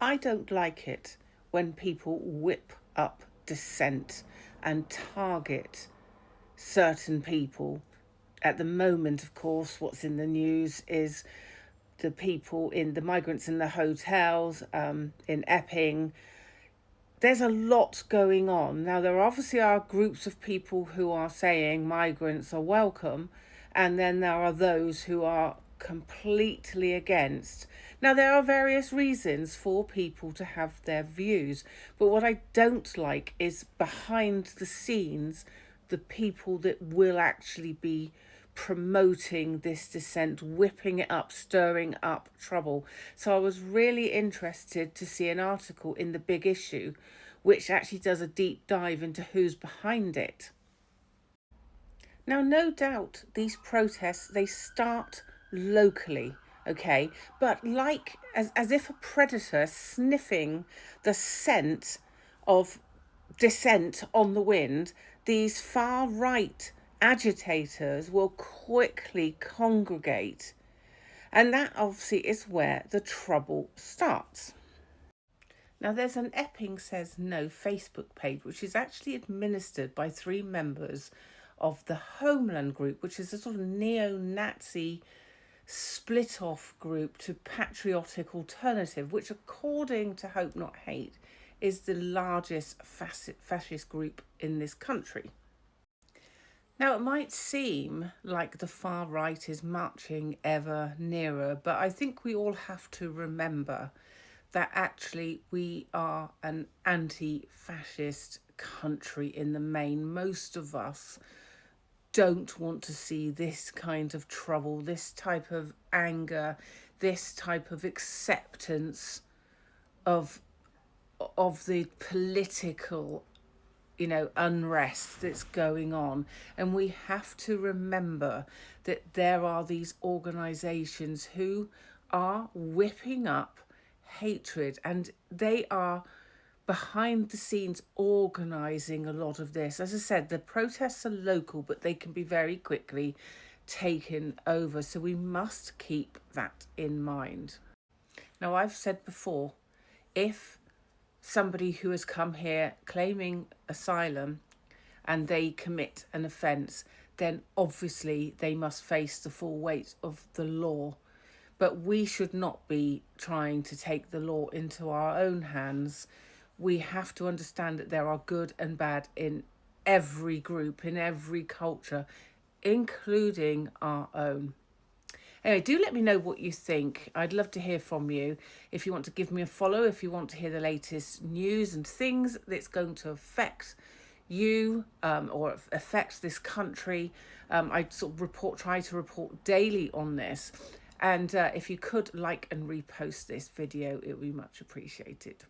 I don't like it when people whip up dissent and target certain people. At the moment, of course, what's in the news is the people the migrants in the hotels in Epping. There's a lot going on. Now, there obviously are groups of people who are saying migrants are welcome, and then there are those who are completely against. Now, there are various reasons for people to have their views, but what I don't like is behind the scenes, the people that will actually be promoting this dissent, whipping it up, stirring up trouble. So I was really interested to see an article in the Big Issue which actually does a deep dive into who's behind it. Now, no doubt these protests, they start locally, okay, but like as if a predator sniffing the scent of dissent on the wind, these far right agitators will quickly congregate, and that obviously is where the trouble starts. Now, there's an Epping Says No Facebook page, which is actually administered by 3 members of the Homeland Group, which is a sort of neo-Nazi split-off group to Patriotic Alternative, which, according to Hope Not Hate, is the largest fascist group in this country. Now, it might seem like the far right is marching ever nearer, but I think we all have to remember that actually we are an anti-fascist country in the main. Most of us don't want to see this kind of trouble, this type of anger, this type of acceptance of the political, unrest that's going on. And we have to remember that there are these organisations who are whipping up hatred, and they are behind the scenes organising a lot of this. As I said, the protests are local, but they can be very quickly taken over. So we must keep that in mind. Now, I've said before, if somebody who has come here claiming asylum and they commit an offence, then obviously they must face the full weight of the law. But we should not be trying to take the law into our own hands. We have to understand that there are good and bad in every group, in every culture, including our own. Anyway, do let me know what you think. I'd love to hear from you. If you want to give me a follow, if you want to hear the latest news and things that's going to affect you or affect this country, I sort of try to report daily on this. And if you could like and repost this video, it would be much appreciated.